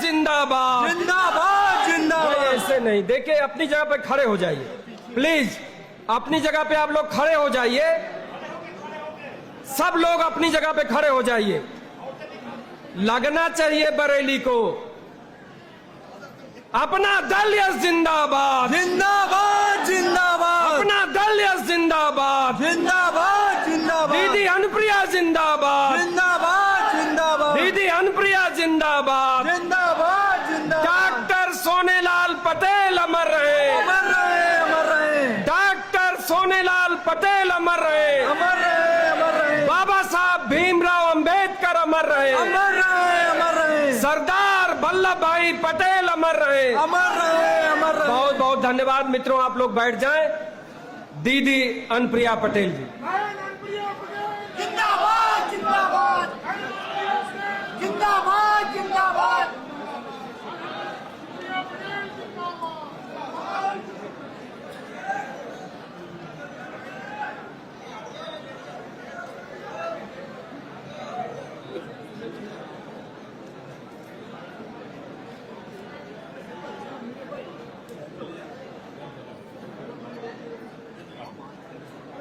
जिंदाबाद। जिंदाबाद जिंदाबाद। ऐसे नहीं, देखिए अपनी जगह पे खड़े हो जाइए प्लीज, अपनी जगह पे आप लोग खड़े हो जाइए, सब लोग अपनी जगह पे खड़े हो जाइए। लगना चाहिए बरेली को अपना दल यस जिंदाबाद। जिंदाबाद जिंदाबाद। अपना दल यस जिंदाबाद। जिंदाबाद जिंदाबाद। दीदी अनुप्रिया जिंदाबाद। जिंदाबाद जिंदाबाद। दीदी अनुप्रिया जिंदाबाद। जिंदाबाद जिंदाबाद। डॉक्टर सोनेलाल पटेल अमर रहे। अमर रहे अमर रहे। डॉक्टर सोनेलाल पटेल अमर रहे। अमर रहे अमर रहे। बाबा साहब भीमराव अंबेडकर अमर रहे। अमर रहे अमर रहे। सरदार वल्लभ भाई पटेल अमर रहे। अमर रहे अमर रहे। बहुत बहुत धन्यवाद मित्रों, आप लोग बैठ जाएं। दीदी अनुप्रिया पटेल जी। जिंदाबाद जिंदाबाद। जिंदाबाद जिंदाबाद।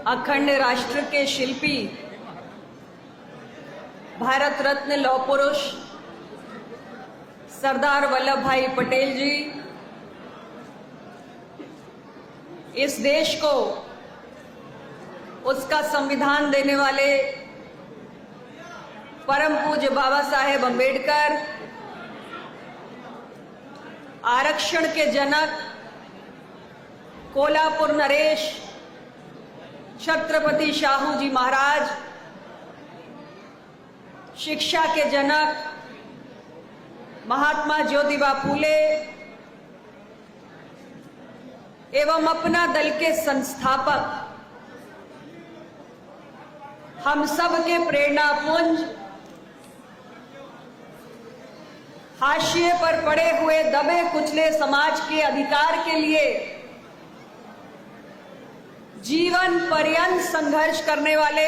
अखंड राष्ट्र के शिल्पी, भारत रत्न लौह पुरुष सरदार वल्लभ भाई पटेल जी इस देश को उसका संविधान देने वाले परम पूज्य बाबा साहेब अंबेडकर, आरक्षण के जनक कोल्हापुर नरेश छत्रपति शाहू जी महाराज, शिक्षा के जनक महात्मा ज्योतिबा फूले एवं अपना दल के संस्थापक, हम सब के प्रेरणापुंज, हाशिए पर पड़े हुए दबे कुचले समाज के अधिकार के लिए जीवन पर्यंत संघर्ष करने वाले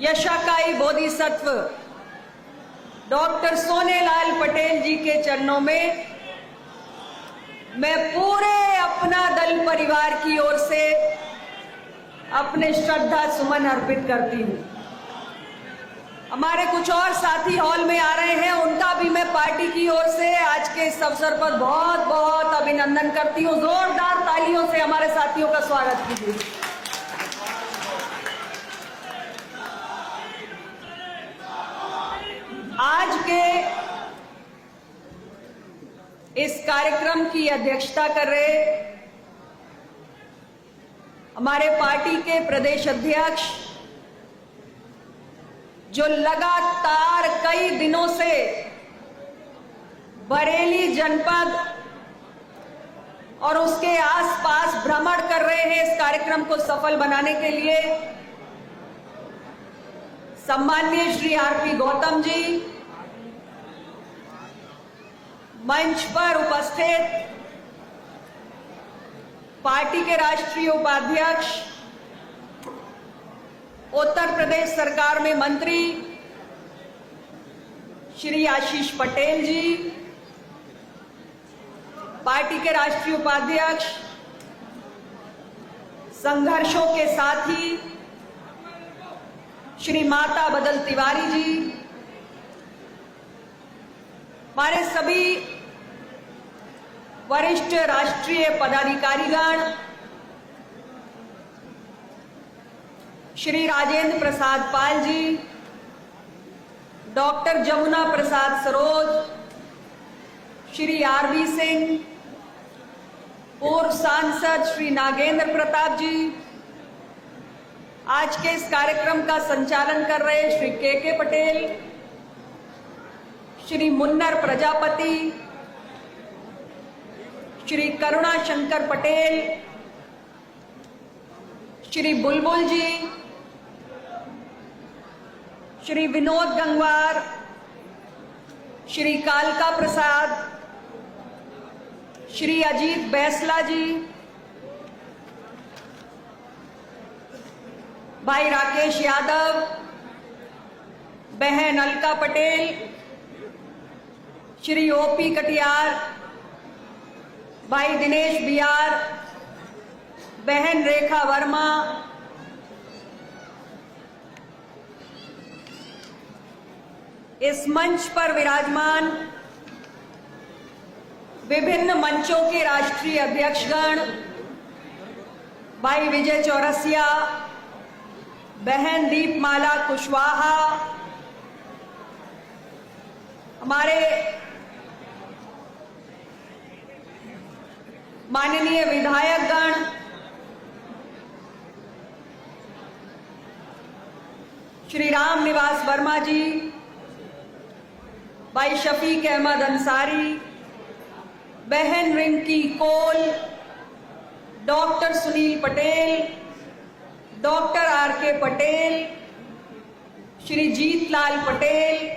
यशाकाई बोधिसत्व डॉक्टर सोनेलाल पटेल जी के चरणों में मैं पूरे अपना दल परिवार की ओर से अपने श्रद्धा सुमन अर्पित करती हूं। हमारे कुछ और साथी हॉल में आ रहे हैं, उनका भी मैं पार्टी की ओर से आज के इस अवसर पर बहुत बहुत अभिनंदन करती हूं। जोरदार तालियों से हमारे साथियों का स्वागत कीजिए। आज के इस कार्यक्रम की अध्यक्षता कर रहे हमारे पार्टी के प्रदेश अध्यक्ष, जो लगातार कई दिनों से बरेली जनपद और उसके आसपास भ्रमण कर रहे हैं इस कार्यक्रम को सफल बनाने के लिए, सम्माननीय श्री आरपी गौतम जी, मंच पर उपस्थित पार्टी के राष्ट्रीय उपाध्यक्ष, उत्तर प्रदेश सरकार में मंत्री श्री आशीष पटेल जी, पार्टी के राष्ट्रीय उपाध्यक्ष, संघर्षों के साथी श्री माता बदल तिवारी जी, हमारे सभी वरिष्ठ राष्ट्रीय पदाधिकारीगण, श्री राजेंद्र प्रसाद पाल जी, डॉक्टर जमुना प्रसाद सरोज, श्री आरबी सिंह, पूर्व सांसद श्री नागेंद्र प्रताप जी, आज के इस कार्यक्रम का संचालन कर रहे श्री के पटेल, श्री मुन्नर प्रजापति, श्री करुणा शंकर पटेल, श्री बुलबुल जी, श्री विनोद गंगवार, श्री कालका प्रसाद, श्री अजीत बैसला जी, भाई राकेश यादव, बहन अलका पटेल, श्री ओपी कटियार, भाई दिनेश बियार, बहन रेखा वर्मा, इस मंच पर विराजमान विभिन्न मंचों के राष्ट्रीय अध्यक्षगण, भाई विजय चौरसिया, बहन दीपमाला कुशवाहा, हमारे माननीय विधायकगण, श्री राम निवास वर्मा जी, भाई शफीक अहमद अंसारी, बहन Rinki Kol, doctor Sunil Patel, doctor R K. Patel, Shri Jeetlal Patel,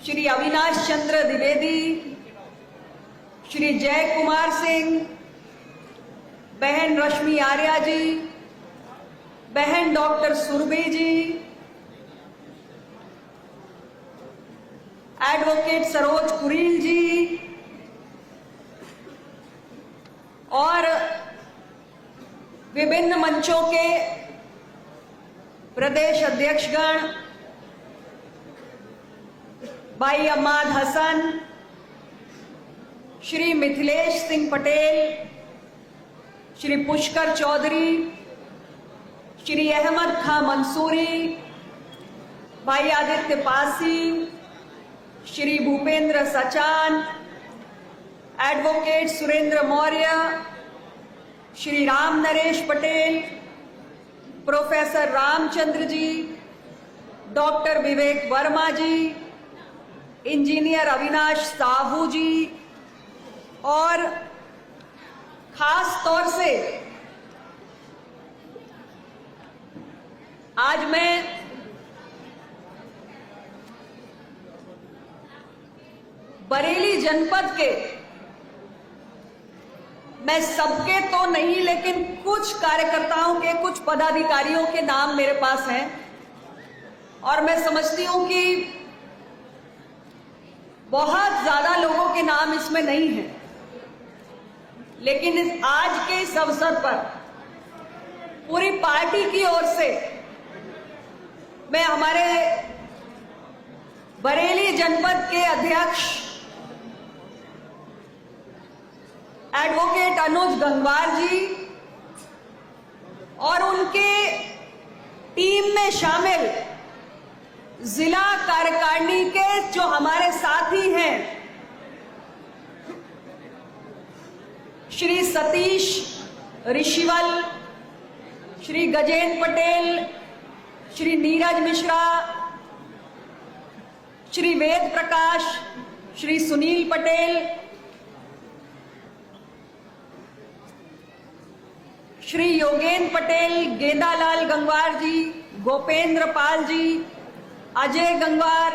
Shri Avinash Chandra Dwivedi, Shri Jai Kumar Singh, बहन रश्मि आर्या जी, बहन डॉक्टर सुरभि जी, एडवोकेट सरोज कुरील जी और विभिन्न मंचों के प्रदेश अध्यक्षगण, भाई अम्माद हसन, श्री मिथिलेश सिंह पटेल, श्री पुष्कर चौधरी, श्री अहमद खां मंसूरी, भाई Aditya Pasi, Shri Bhupendra Sachan, advocate Surendra Maurya, Shri Ram Naresh Patel, professor Ramchandra ji, doctor विवेक वर्मा जी, इंजीनियर अविनाश साहू जी और खास तौर से आज मैं बरेली जनपद के, मैं सबके तो नहीं लेकिन कुछ कार्यकर्ताओं के, कुछ पदाधिकारियों के नाम मेरे पास हैं और मैं समझती हूं कि बहुत ज्यादा लोगों के नाम इसमें नहीं हैं, लेकिन आज के इस अवसर पर पूरी पार्टी की ओर से मैं हमारे बरेली जनपद के अध्यक्ष एडवोकेट अनुज गंगवार जी और उनके टीम में शामिल जिला कार्यकारिणी के जो हमारे साथी हैं, श्री सतीश ऋषिवल, श्री गजेंद्र पटेल, श्री नीरज मिश्रा, श्री वेद प्रकाश, श्री सुनील पटेल, श्री योगेंद्र पटेल, गेंदालाल गंगवार जी, गोपेंद्र पाल जी, अजय गंगवार,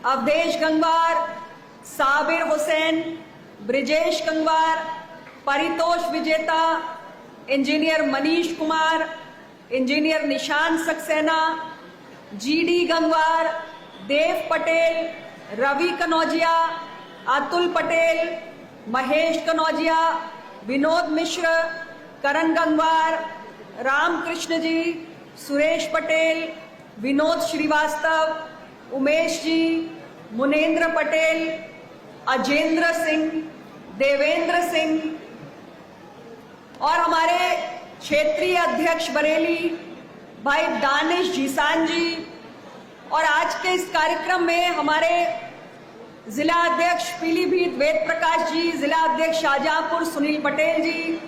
अवधेश गंगवार, साबिर हुसैन, ब्रिजेश गंगवार, परितोष विजेता, इंजीनियर मनीष कुमार, इंजीनियर निशान सक्सेना, जीडी गंगवार, देव पटेल, रवि कनौजिया, अतुल पटेल, महेश कनौजिया, विनोद मिश्र, करण गंगवार, रामकृष्ण जी, सुरेश पटेल, विनोद श्रीवास्तव, उमेश जी, मुनेन्द्र पटेल, अजेंद्र सिंह, देवेंद्र सिंह और हमारे क्षेत्रीय अध्यक्ष बरेली भाई दानिश जीसान जी और आज के इस कार्यक्रम में हमारे जिला अध्यक्ष पीलीभीत वेद प्रकाश जी, जिला अध्यक्ष शाहजहांपुर सुनील पटेल जी,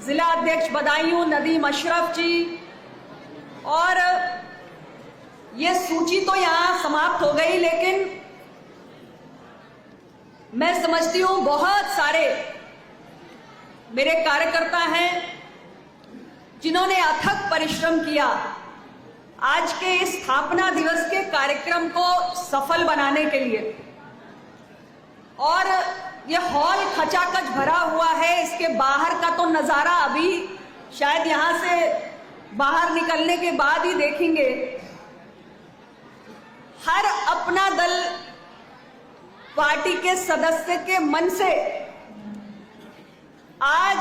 जिला अध्यक्ष बदायूं नदीम अशरफ जी और ये सूची तो यहां समाप्त हो गई, लेकिन मैं समझती हूं बहुत सारे मेरे कार्यकर्ता हैं जिन्होंने अथक परिश्रम किया आज के इस स्थापना दिवस के कार्यक्रम को सफल बनाने के लिए। और ये हॉल खचाखच भरा हुआ है, इसके बाहर का तो नजारा अभी शायद यहां से बाहर निकलने के बाद ही देखेंगे। हर अपना दल पार्टी के सदस्य के मन से आज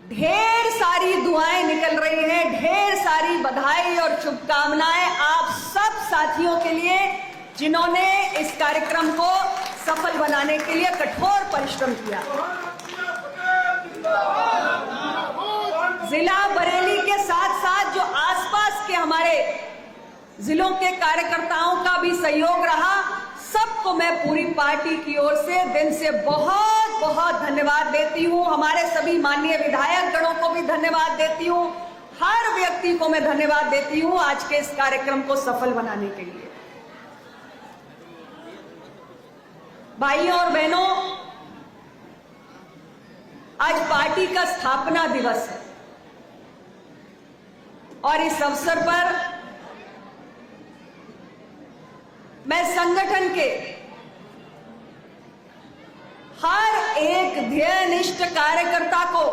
ढेर सारी दुआएं निकल रही हैं, ढेर सारी बधाई और शुभकामनाएं आप सब साथियों के लिए जिन्होंने इस कार्यक्रम को सफल बनाने के लिए कठोर परिश्रम किया। जिला बरेली के साथ साथ जो आसपास के हमारे जिलों के कार्यकर्ताओं का भी सहयोग रहा, सबको मैं पूरी पार्टी की ओर से दिल से बहुत बहुत धन्यवाद देती हूं। हमारे सभी माननीय विधायक गणों को भी धन्यवाद देती हूं। हर व्यक्ति को मैं धन्यवाद देती हूं आज के इस कार्यक्रम को सफल बनाने के लिए। भाइयों और बहनों, आज पार्टी का स्थापना दिवस है और इस अवसर पर मैं संगठन के हर एक ध्येयनिष्ठ कार्यकर्ता को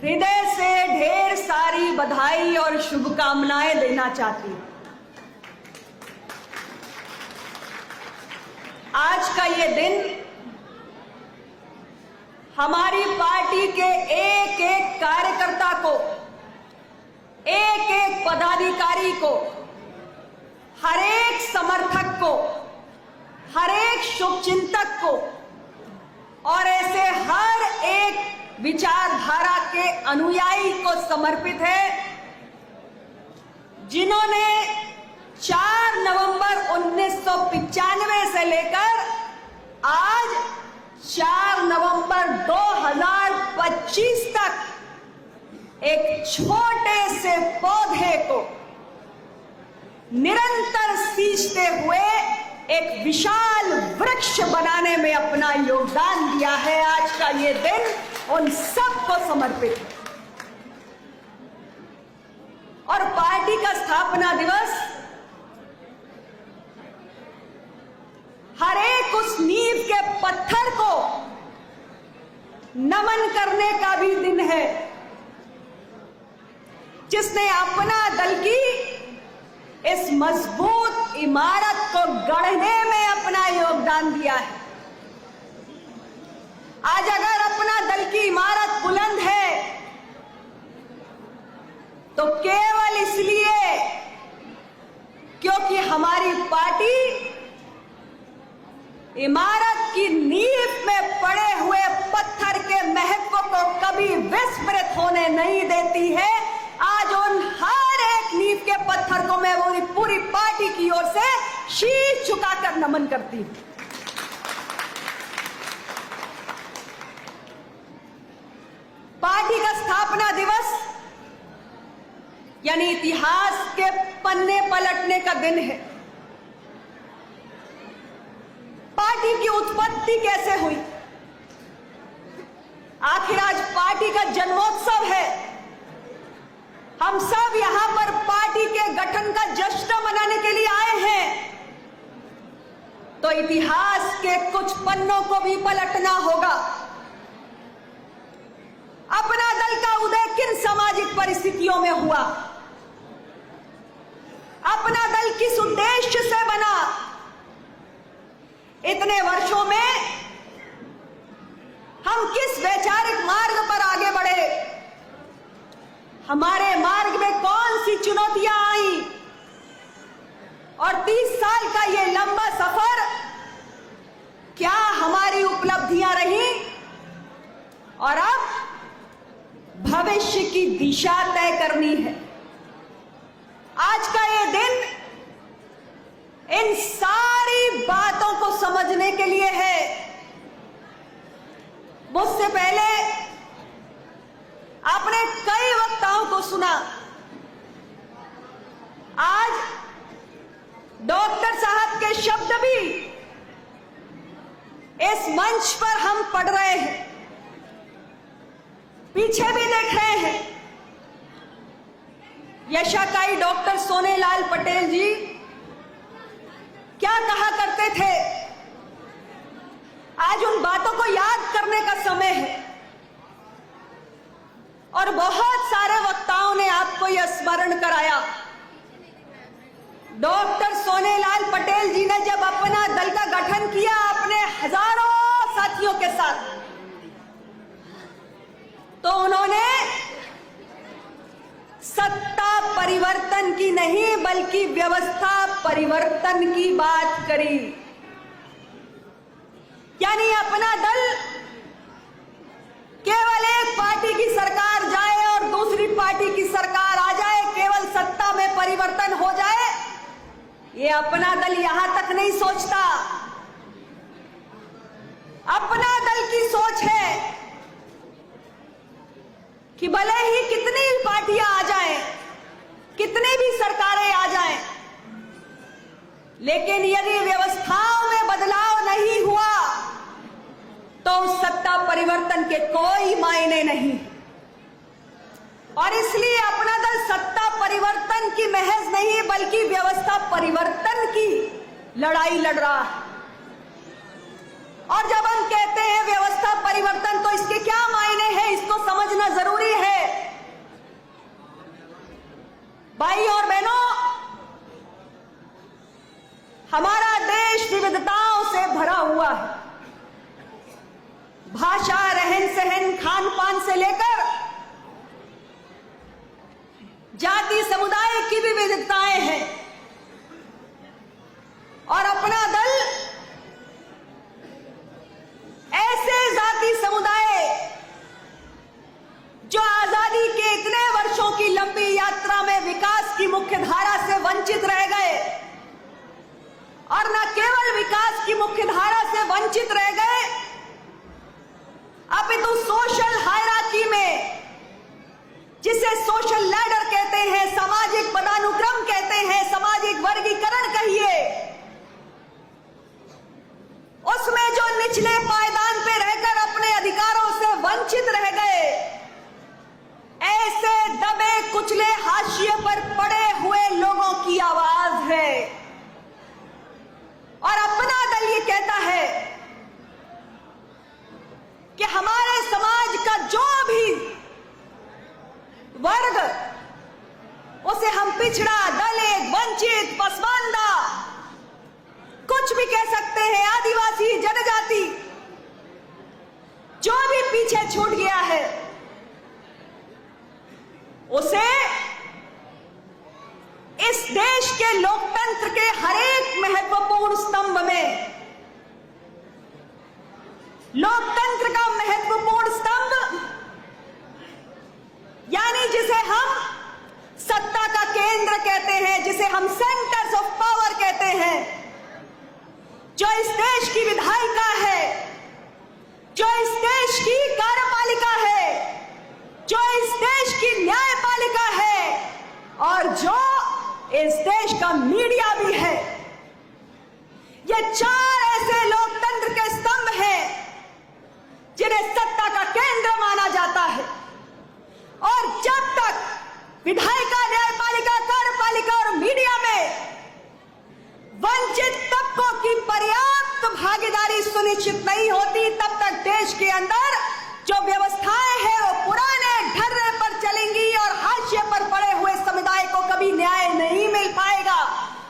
हृदय से ढेर सारी बधाई और शुभकामनाएं देना चाहती हूं। आज का ये दिन हमारी पार्टी के एक एक कार्यकर्ता को, एक एक पदाधिकारी को, हर एक समर्थक को, हर एक शुभचिंतक को और ऐसे हर एक विचारधारा के अनुयायी को समर्पित है जिन्होंने 4 नवंबर 1995 से लेकर आज 4 नवंबर 2025 तक एक छोटे से पौधे को निरंतर सींचते हुए एक विशाल वृक्ष बनाने में अपना योगदान दिया है। आज का ये दिन उन सबको समर्पित है और पार्टी का स्थापना दिवस हर एक उस नींव के पत्थर को नमन करने का भी दिन है जिसने अपना दल की इस मजबूत इमारत को गढ़ने में अपना योगदान दिया है। आज अगर अपना दल की इमारत बुलंद है तो केवल इसलिए क्योंकि हमारी पार्टी इमारत की नींव में पड़े हुए पत्थर के महत्व को कभी विस्मृत होने नहीं देती है। आज उन हर एक नींव के पत्थर को मैं पूरी पार्टी की ओर से शीश झुकाकर नमन करती हूं। पार्टी का स्थापना दिवस यानी इतिहास के पन्ने पलटने का दिन है। पार्टी की उत्पत्ति कैसे हुई? आखिर आज पार्टी का जन्मोत्सव है। हम सब यहां पर पार्टी के गठन का जश्न मनाने के लिए आए हैं, तो इतिहास के कुछ पन्नों को भी पलटना होगा। अपना दल का उदय किन सामाजिक परिस्थितियों में हुआ? अपना दल किस उद्देश्य से बना? इतने वर्षों में हम किस वैचारिक मार्ग पर आगे बढ़े? हमारे मार्ग में कौन सी चुनौतियां आई? और 30 साल का ये लंबा सफर क्या हमारी उपलब्धियां रही? और अब भविष्य की दिशा तय करनी है। आज का ये दिन इन सारी बातों को समझने के लिए है। मुझसे पहले आपने कई वक्ताओं को सुना। आज डॉक्टर साहब के शब्द भी इस मंच पर हम पढ़ रहे हैं, पीछे भी देख रहे हैं। यशाकाई डॉक्टर सोनेलाल पटेल जी क्या कहा करते थे? आज उन बातों को याद करने का समय है और बहुत सारे वक्ताओं ने आपको यह स्मरण कराया। साथ, तो उन्होंने सत्ता परिवर्तन की नहीं बल्कि व्यवस्था परिवर्तन की बात करी। यानी अपना दल केवल एक पार्टी की सरकार जाए और दूसरी पार्टी की सरकार आ जाए, केवल सत्ता में परिवर्तन हो जाए, ये अपना दल यहां तक नहीं सोचता। अपना दल की सोच है कि भले ही कितनी भी पार्टियां आ जाएं, कितनी भी सरकारें आ जाएं, लेकिन यदि व्यवस्थाओं में बदलाव नहीं हुआ तो उस सत्ता परिवर्तन के कोई मायने नहीं। और इसलिए अपना दल सत्ता परिवर्तन की महज नहीं बल्कि व्यवस्था परिवर्तन की लड़ाई लड़ रहा है। और जब हम कहते हैं व्यवस्था परिवर्तन तो इसके क्या मायने हैं, इसको समझना जरूरी है। भाई और बहनों, हमारा देश विविधताओं से भरा हुआ है। भाषा, रहन सहन, खान पान से लेकर जाति समुदाय की भी विविधताएं हैं। और अपना दल ऐसे जाति समुदाय जो आजादी के इतने वर्षों की लंबी यात्रा में विकास की मुख्य धारा से वंचित रह गए, और न केवल विकास की मुख्य धारा से वंचित रह गए, अपितु सोशल हायरार्की में, जिसे सोशल लैडर कहते हैं, सामाजिक पदानुक्रम कहते हैं, सामाजिक वर्गीकरण कहिए, उसमें जो निचले पायदान पे रहकर अपने अधिकारों से वंचित रह गए, ऐसे दबे कुचले हाशिए पर पड़े हुए लोगों की आवाज है। और अपना दल ये कहता है कि हमारे समाज का जो भी वर्ग, उसे हम पिछड़ा, दलित, वंचित, पसमानदा, कुछ भी कह सकते हैं, आदिवासी, जनजाति, जो भी पीछे छूट गया है, उसे इस देश के लोकतंत्र के हर एक महत्वपूर्ण स्तंभ में, लोकतंत्र का महत्वपूर्ण स्तंभ यानी जिसे हम सत्ता का केंद्र कहते हैं, जिसे हम सेंटर्स ऑफ पावर कहते हैं, जो इस देश की विधायिका है, जो इस देश की कार्यपालिका है, जो इस देश की न्यायपालिका है, और जो इस देश का मीडिया भी है। ये चार ऐसे लोकतंत्र के स्तंभ हैं जिन्हें सत्ता का केंद्र माना जाता है। और जब तक विधायिका, न्यायपालिका, कार्यपालिका और मीडिया में वंचित तबकों की पर्याप्त भागीदारी सुनिश्चित नहीं होती, तब तक देश के अंदर जो व्यवस्थाएं हैं वो पुराने ढर्रे पर चलेंगी और हाशिए पर पड़े हुए समुदाय को कभी न्याय नहीं मिल पाएगा।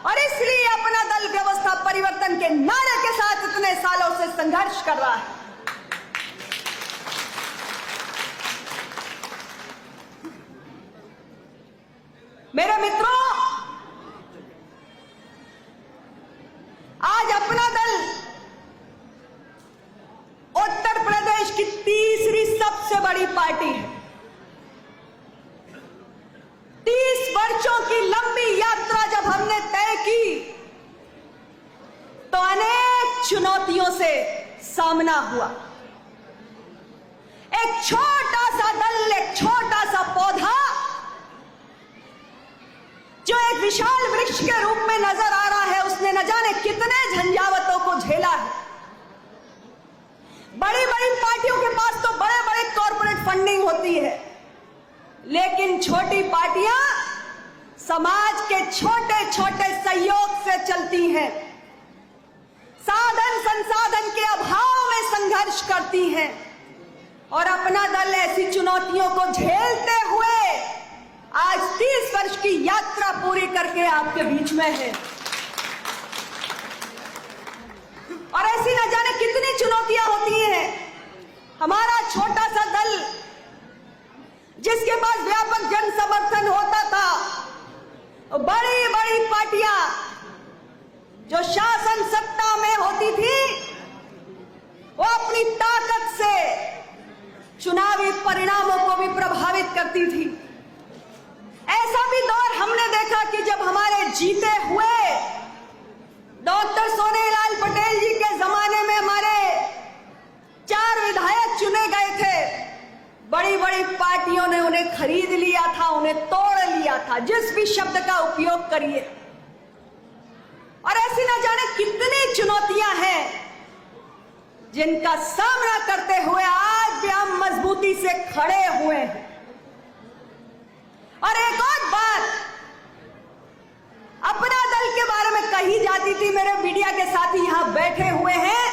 और इसलिए अपना दल व्यवस्था परिवर्तन के नारे के साथ इतने सालों से संघर्ष कर रहा है। मेरे मित्रों, आज अपना दल उत्तर प्रदेश की तीसरी सबसे बड़ी पार्टी है। 30 वर्षों की लंबी यात्रा जब हमने तय की तो अनेक चुनौतियों से सामना हुआ। एक छोटा सा दल, एक छोटा सा पौधा जो एक विशाल वृक्ष के रूप में नजर आ रहा है, उसने न जाने कितने झंझावतों को झेला है। बड़ी बड़ी पार्टियों के पास तो बड़े बड़े कॉर्पोरेट फंडिंग होती है, लेकिन छोटी पार्टियां समाज के छोटे छोटे सहयोग से चलती हैं, साधन संसाधन के अभाव में संघर्ष करती हैं। और अपना दल ऐसी चुनौतियों को झेलते हुए आज 30 वर्ष की यात्रा पूरी करके आपके बीच में है। और ऐसी न जाने कितनी चुनौतियां होती हैं शासन सत्ता में होती थी वो अपनी ताकत से चुनावी परिणामों को भी प्रभावित करती थी। ऐसा भी दौर हमने देखा कि जब हमारे जीते हुए डॉक्टर सोनेलाल पटेल जी के जमाने में हमारे 4 विधायक चुने गए थे, बड़ी बड़ी पार्टियों ने उन्हें खरीद लिया था, उन्हें तोड़ लिया था, जिस भी शब्द का उपयोग करिए। और ऐसी न जाने कितनी चुनौतियां हैं जिनका सामना करते हुए आज भी हम मजबूती से खड़े हुए हैं। और एक और बात अपना दल के बारे में कही जाती थी, मेरे मीडिया के साथी यहां बैठे हुए हैं,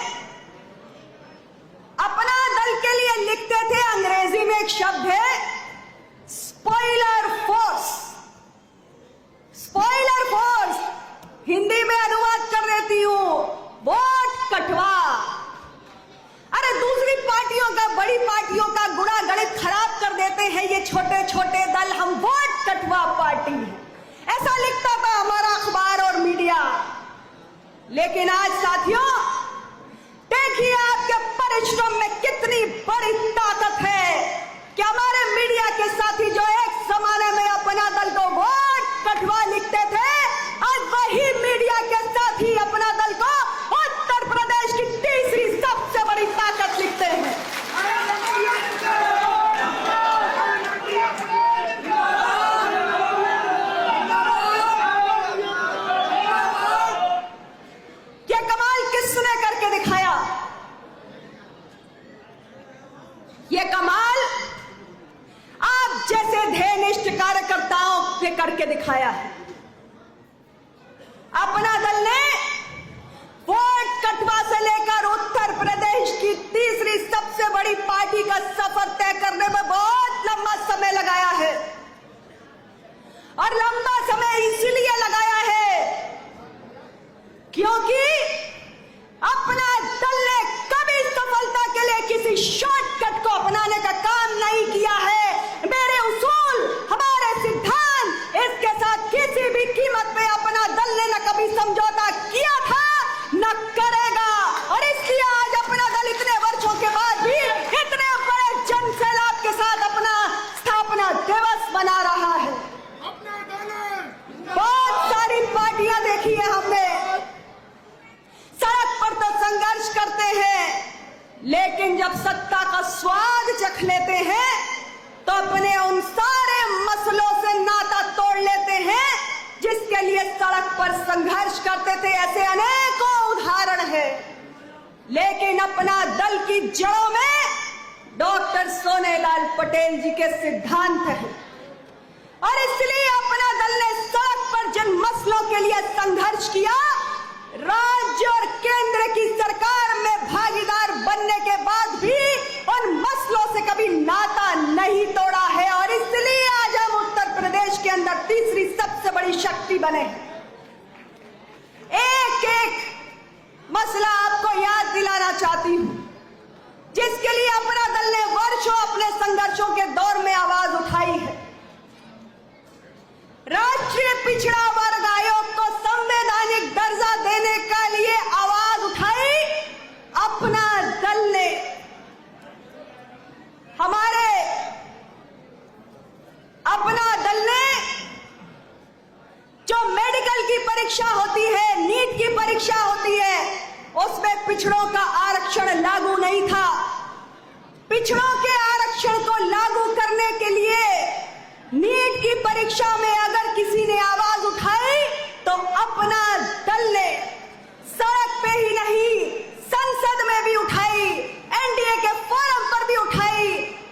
अपना दल के लिए लिखते थे, अंग्रेजी में एक शब्द है spoiler force. Spoiler force Hindi में अनुवाद कर देती हूं, वोट कटवा। अरे दूसरी पार्टियों का, बड़ी पार्टियों का गुणा गणित खराब कर देते हैं ये छोटे छोटे दल, हम वोट कटवा पार्टी है, ऐसा लिखता था हमारा अखबार और मीडिया। लेकिन आज साथियों देखिए आपके परिश्रम में कितनी बड़ी ताकत है कि हमारे मीडिया के साथी जो एक जमाने में अपना दल को वोट कटवा लिखते थे, आज वही मीडिया के साथी अपना दल को उत्तर प्रदेश की तीसरी सबसे बड़ी ताकत लिखते हैं। ये कमाल किसने करके दिखाया? ये कमाल आप जैसे ध्येयनिष्ठ कार्यकर्ताओं ने करके दिखाया है। अपना दल ने वोट कटवा से लेकर उत्तर प्रदेश की तीसरी सबसे बड़ी पार्टी का सफर तय करने में बहुत लंबा समय लगाया है। और लंबा समय इसलिए लगाया है क्योंकि अपना दल ने कभी सफलता के लिए किसी शॉर्टकट को अपनाने का काम नहीं किया है। मेरे उसूल, हमारे सिद्धांत, इसके साथ किसी भी कीमत पे अपना दल ने न कभी समझौता किया था न करेगा। और इसलिए आज अपना दल इतने वर्षों के बाद भी इतने बड़े जन सैलाब के साथ अपना स्थापना दिवस मना रहा है। बहुत सारी पार्टियां देखी है हमने, सड़क पर तो संघर्ष करते हैं, लेकिन जब सत्ता का स्वाद चख लेते हैं तो अपने उन सारे मसलों से नाता तोड़ लेते हैं जिसके लिए सड़क पर संघर्ष करते थे। ऐसे अनेकों उदाहरण हैं। लेकिन अपना दल की जड़ों में डॉक्टर सोनेलाल पटेल जी के सिद्धांत है और इसलिए अपना दल ने सड़क पर जिन मसलों के लिए संघर्ष किया, राज्य और केंद्र की सरकार में भागीदार बनने के बाद भी उन मसलों से कभी नाता नहीं तोड़ा है। और इसलिए आज हम उत्तर प्रदेश के अंदर तीसरी सबसे बड़ी शक्ति बने। एक एक मसला आपको याद दिलाना चाहती हूं, जिसके लिए अपना दल ने वर्षों अपने संघर्षों के दौर में आवाज उठाई है। राष्ट्रीय पिछड़ा वर्ग आयोग को संवैधानिक दर्जा देने के लिए आवाज उठाई अपना दल ने। हमारे अपना दल ने जो मेडिकल की परीक्षा होती है, नीट की परीक्षा होती है, उसमें पिछड़ों का आरक्षण लागू नहीं था। पिछड़ों के आरक्षण को लागू करने के लिए नीट की परीक्षा में अगर किसी ने आवाज उठाई तो अपना दल ने सड़क पे ही नहीं, संसद में भी उठाई, एनडीए के फोरम पर भी उठाई,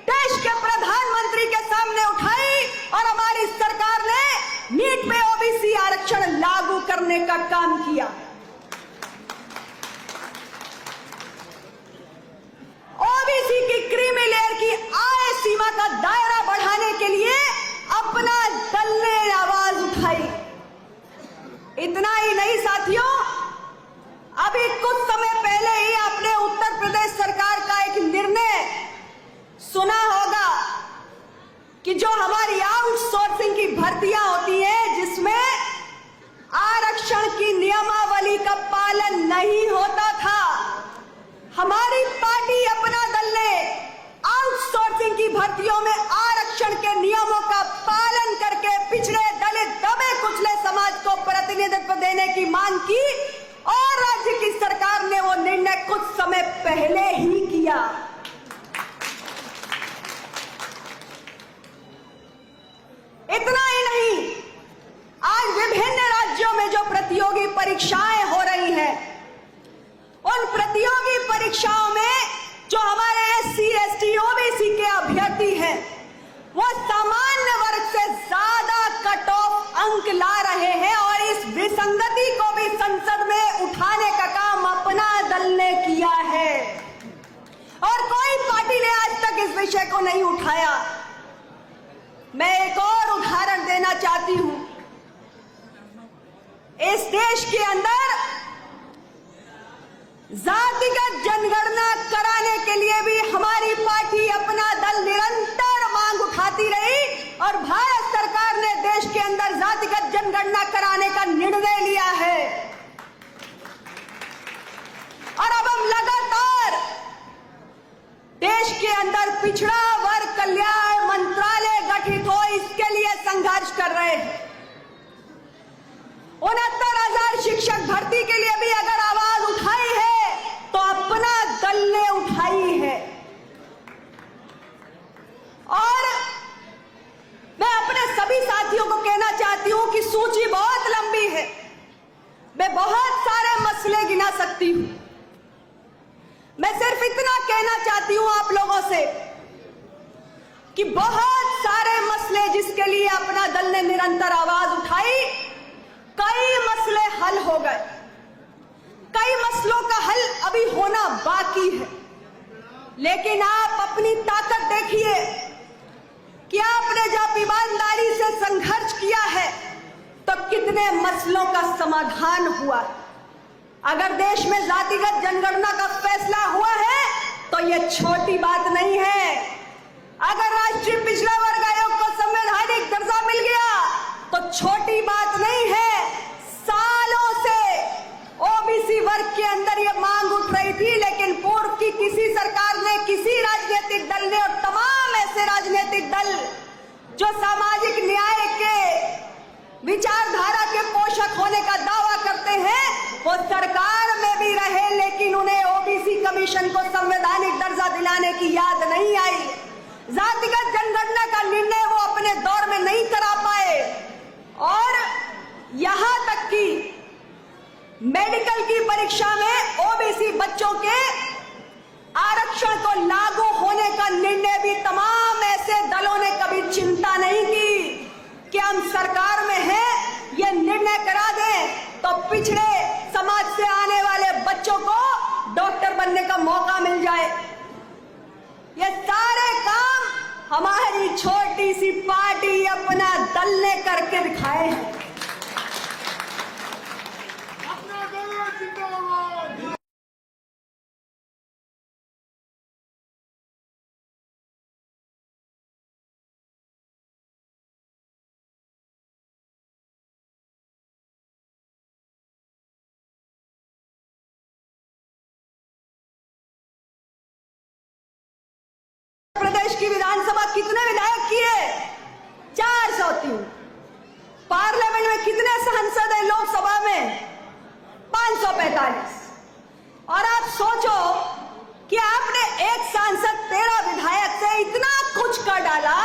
देश के प्रधानमंत्री के सामने उठाई और हमारी सरकार ने नीट में ओबीसी आरक्षण लागू करने का काम किया। ओबीसी की क्रीमी लेयर की आय सीमा का दायरा बढ़ाने के लिए अपना दल ने आवाज उठाई। इतना ही नहीं साथियों, नियमावली का पालन नहीं होता था। हमारी पार्टी अपना दल ने आउटसोर्सिंग की भर्तियों में आरक्षण के नियमों का पालन करके पिछड़े दलित दबे कुचले समाज को प्रतिनिधित्व देने की मांग की और राज्य की सरकार ने वो निर्णय कुछ समय पहले ही किया। इतना ही नहीं, आज विभिन्न राज्यों में जो प्रतियोगी परीक्षाएं हो रही हैं, उन प्रतियोगी परीक्षाओं में जो हमारे SC, ST, OBC के अभ्यर्थी हैं, वो सामान्य वर्ग से ज्यादा कट ऑफ अंक ला रहे हैं और इस विसंगति को भी संसद में उठाने का काम अपना दल ने किया है और कोई पार्टी ने आज तक इस विषय को नहीं उठाया। मैं एक और उदाहरण देना चाहती हूं। इस देश के अंदर जातिगत जनगणना कराने के लिए भी हमारी पार्टी अपना दल निरंतर मांग उठाती रही और भारत सरकार ने देश के अंदर जातिगत जनगणना कराने का निर्णय लिया है। और अब हम लगातार देश के अंदर पिछड़ा वर्ग कल्याण मंत्रालय गठित हो, इसके लिए संघर्ष कर रहे हैं। 69,000 शिक्षक भर्ती के लिए भी अगर आवाज उठाई है तो अपना दल ने उठाई है। और मैं अपने सभी साथियों को कहना चाहती हूं कि सूची बहुत लंबी है, मैं बहुत सारे मसले गिना सकती हूं। मैं सिर्फ इतना कहना चाहती हूं आप लोगों से कि बहुत सारे मसले जिसके लिए अपना दल ने निरंतर आवाज उठाई, कई मसले हल हो गए, कई मसलों का हल अभी होना बाकी है। लेकिन आप अपनी ताकत देखिए कि आपने जब ईमानदारी से संघर्ष किया है तो कितने मसलों का समाधान हुआ। अगर देश में जातिगत जनगणना का फैसला हुआ है तो यह छोटी बात नहीं है। अगर राष्ट्रीय पिछड़ा वर्ग आयोग को संवैधानिक दर्जा मिल गया तो छोटी बात नहीं है। सालों से OBC वर्ग के अंदर यह मांग उठ रही थी, लेकिन पूर्व की किसी सरकार ने, किसी राजनीतिक दल ने और तमाम ऐसे राजनीतिक दल जो सामाजिक न्याय के विचारधारा के पोषक होने का दावा करते हैं, वो सरकार में भी रहे लेकिन उन्हें OBC कमीशन को संवैधानिक दर्जा दिलाने की याद नहीं आई। जातिगत जनगणना का निर्णय वो अपने दौर में नहीं करा पाए और यहां तक कि मेडिकल की परीक्षा में OBC बच्चों के आरक्षण को लागू होने का निर्णय भी तमाम ऐसे दलों ने कभी चिंता नहीं की कि हम सरकार में हैं, ये निर्णय करा दें तो पिछड़े समाज से आने वाले बच्चों को डॉक्टर बनने का मौका मिल जाए। ये सारे काम हमारी छोटी सी पार्टी अपना दल ने करके दिखाए हैं। प्रदेश की विधानसभा कितने विधायक किए? 403। पार्लियामेंट में कितने सांसद हैं? लोकसभा में 545। और आप सोचो कि आपने एक सांसद 13 विधायक से इतना कुछ कर डाला,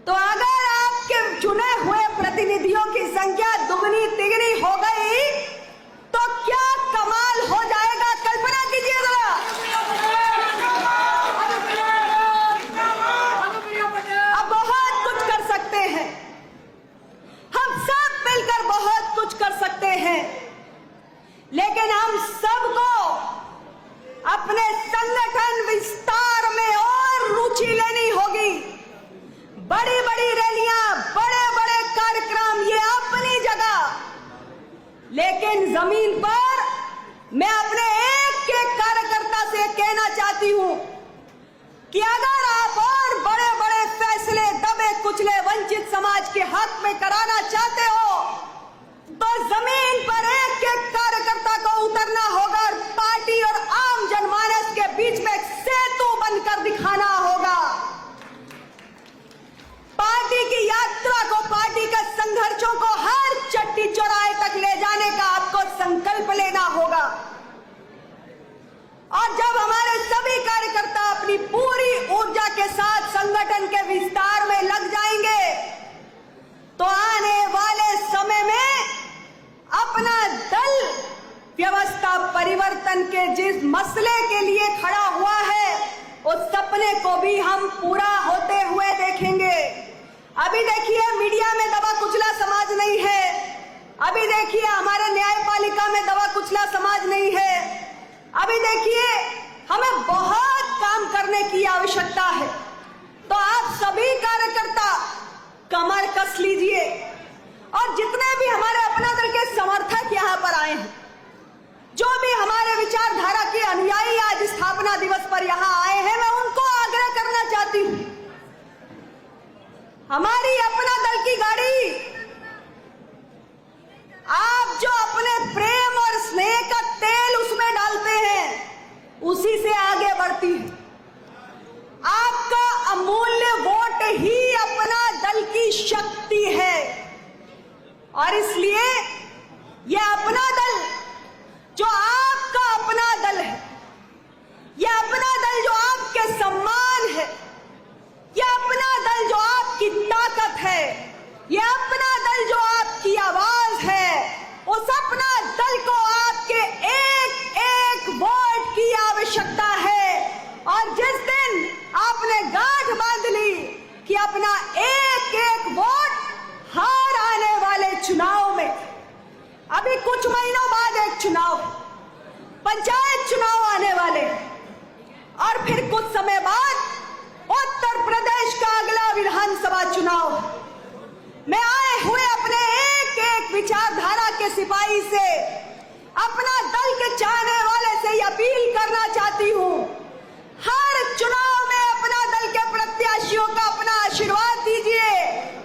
तो अगर आपके चुने हुए प्रतिनिधियों की संख्या दुगनी तिगनी हो गई तो क्या कमाल हो जाएगा, कल्पना कीजिए जरा। अब बहुत कुछ कर सकते हैं, हम सब मिलकर बहुत कुछ कर सकते हैं, लेकिन हम सबको अपने संगठन विस्तार में और रुचि लेनी होगी। बड़ी बड़ी रैलियां, बड़े बड़े कार्यक्रम, ये अपनी जगह, लेकिन जमीन पर मैं अपने एक एक कार्यकर्ता से कहना चाहती हूं कि अगर आप और बड़े बड़े फैसले दबे कुचले वंचित समाज के हक में कराना चाहते हो तो जमीन पर एक एक कार्यकर्ता को उतरना होगा और पार्टी और आम जनमानस के बीच में एक सेतु बनकर दिखाना होगा। पार्टी की यात्रा को, पार्टी के संघर्षों को हर चट्टी चौराहे तक ले जाने का आपको संकल्प लेना होगा। और जब हमारे सभी कार्यकर्ता अपनी पूरी ऊर्जा के साथ संगठन के विस्तार में लग जाएंगे तो आने वाले समय में अपना दल व्यवस्था परिवर्तन के जिस मसले के लिए खड़ा हुआ है उस सपने को भी हम पूरा होते हुए देखेंगे। अभी देखिए मीडिया में दबा कुचला समाज नहीं है, अभी देखिए हमारे न्यायपालिका में दबा कुचला समाज नहीं है, अभी देखिए हमें बहुत काम करने की आवश्यकता है। तो आप सभी कार्यकर्ता कमर कस लीजिए और जितने भी हमारे अपना दल के समर्थक यहाँ पर आए हैं, जो भी हमारे विचारधारा के अनुयायी आज स्थापना दिवस पर यहाँ आए हैं, मैं उनको आग्रह करना चाहती हूँ, हमारी अपना दल की गाड़ी आप जो अपने प्रेम और स्नेह का तेल उसमें डालते हैं उसी से आगे बढ़ती है। आपका अमूल्य वोट ही अपना दल की शक्ति है और इसलिए यह अपना दल जो आपका अपना दल है, यह अपना दल जो आपके सम्मान है, यह अपना दल जो आपकी ताकत है, यह अपना दल जो आपकी आवाज है, उस अपना दल को आपके एक एक वोट की आवश्यकता है। और जिस दिन आपने गांठ बांध ली कि अपना एक एक वोट हार आने वाले चुनाव में, अभी कुछ महीनों बाद एक चुनाव, पंचायत चुनाव आने वाले और फिर कुछ समय बाद उत्तर प्रदेश का अगला विधानसभा चुनाव। मैं आए हुए अपने एक एक विचारधारा के सिपाही से, अपना दल के चाहने वाले से अपील करना चाहती हूँ, हर चुनाव में अपना दल के प्रत्याशियों का अपना आशीर्वाद दीजिए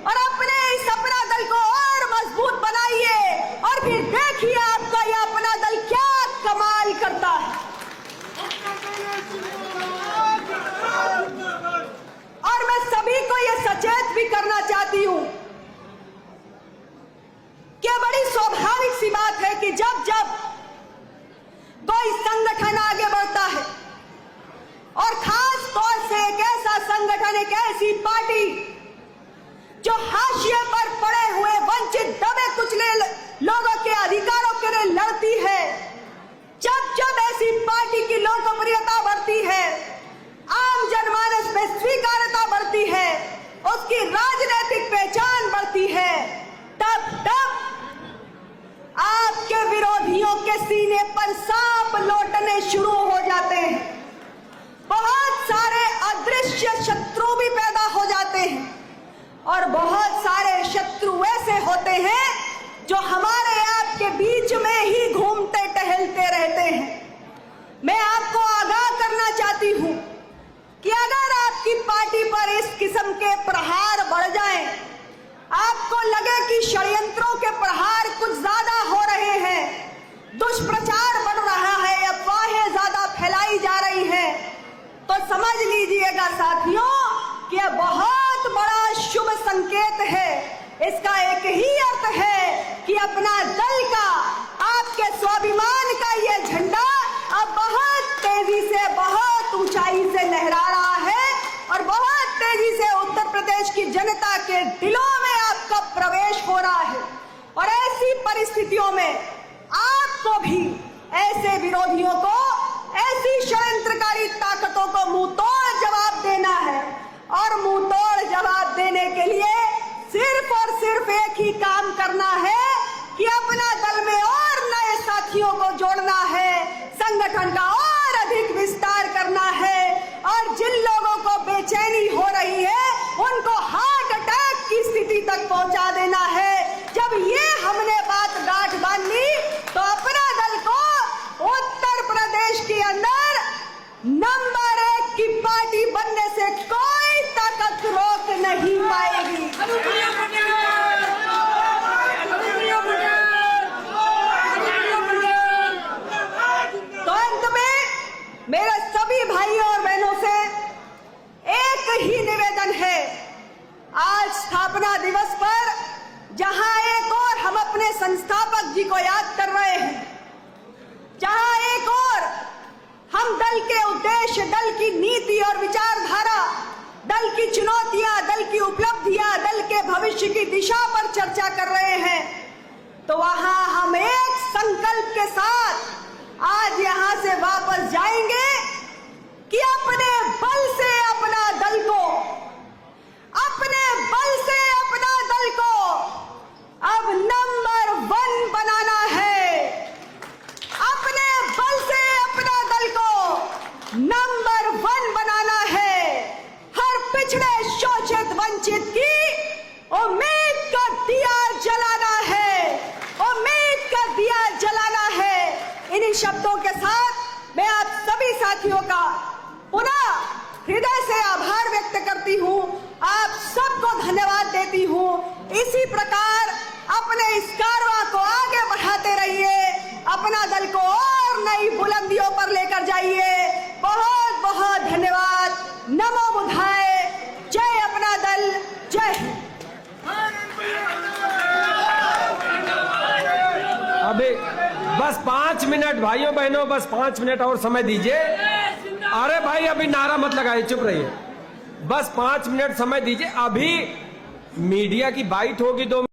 और अपने इस अपना दल को और मजबूत बनाइए और फिर देखिए आपका यह अपना दल क्या कमाल करता है। और मैं सभी को यह सचेत भी करना चाहती हूं कि बड़ी स्वाभाविक सी बात है कि जब जब कोई संगठन आगे बढ़ता है और खास तौर से एक ऐसा संगठन, एक ऐसी पार्टी जो हाशिए पर पड़े हुए वंचित दबे कुचले लोगों के अधिकारों के लिए लड़ती है, जब जब ऐसी पार्टी की लोकप्रियता बढ़ती है, आम जनमानस में स्वीकार्यता बढ़ती है, उसकी राजनीतिक पहचान बढ़ती है, तब तब आपके विरोधियों के सीने पर सांप लौटने शुरू हो जाते हैं। बहुत सारे अदृश्य शत्रु भी पैदा हो जाते हैं और बहुत सारे शत्रु ऐसे होते हैं जो हमारे आपके बीच में ही घूमते टहलते रहते हैं। मैं आपको आगाह करना चाहती हूं कि अगर आपकी पार्टी पर इस किस्म के प्रहार बढ़ जाएं, आपको लगे कि षड्यंत्रों के प्रहार कुछ ज्यादा हो रहे हैं, दुष्प्रचार बढ़ रहा है, अफवाहें ज्यादा फैलाई जा रही हैं, तो समझ लीजिएगा साथियों कि यह बहुत बड़ा शुभ संकेत है। इसका एक ही अर्थ है कि अपना दल का, आपके स्वाभिमान का यह झंडा अब बहुत तेजी से, बहुत ऊंचाई से लहरा रहा है और बहुत तेजी से उत्तर प्रदेश की जनता के दिलों में आपका प्रवेश हो रहा है। और ऐसी परिस्थितियों में आपको भी ऐसे विरोधियों को, ऐसी षड्यंत्रकारी ताकतों को मुंह तोड़ जवाब देना है और मुंह तोड़ जवाब देने के लिए सिर्फ और सिर्फ एक ही काम करना है कि अपना दल में और नए साथियों को जोड़ना है, संगठन का और अधिक विस्तार करना है और जिन लोगों को बेचैनी हो रही है उनको हार्ट अटैक की स्थिति तक पहुंचा देना है। जब ये हमने बात गांठ बांध ली तो अपना दल को उत्तर प्रदेश के अंदर नंबर 1 की पार्टी बनने से कोई ताकत रोक नहीं पाएगी। की नीति और विचारधारा, दल की चुनौतियां, दल की उपलब्धियां, दल के भविष्य की दिशा पर चर्चा कर रहे हैं, तो वहां हम एक संकल्प के साथ आज यहां से वापस जाएंगे कि अपने बल से अपना दल को, अपने बल से अपना दल को अब नंबर 1 बनाना है। अपने बल से अपना दल को नंबर 1 बनाना है। हर पिछड़े, शोषित, वंचित की उम्मीद का दिया जलाना है, उम्मीद का दिया जलाना है। इन्हीं शब्दों के साथ मैं आप सभी साथियों का पुनः हृदय से आभार व्यक्त करती हूं, आप सबको धन्यवाद देती हूं। इसी प्रकार अपने इस कारवां को आगे बढ़ाते रहिए, अपना दल को और नई बुलंदियों पर लेकर जाइए। बहुत बहुत धन्यवाद। नमो बुद्धाय। जय अपना दल। जय हिंद। अभी बस 5 मिनट भाइयों बहनों, बस 5 मिनट और समय दीजिए। अरे भाई अभी नारा मत लगाइए, चुप रहिए। बस 5 मिनट समय दीजिए। अभी मीडिया की बाइट होगी 2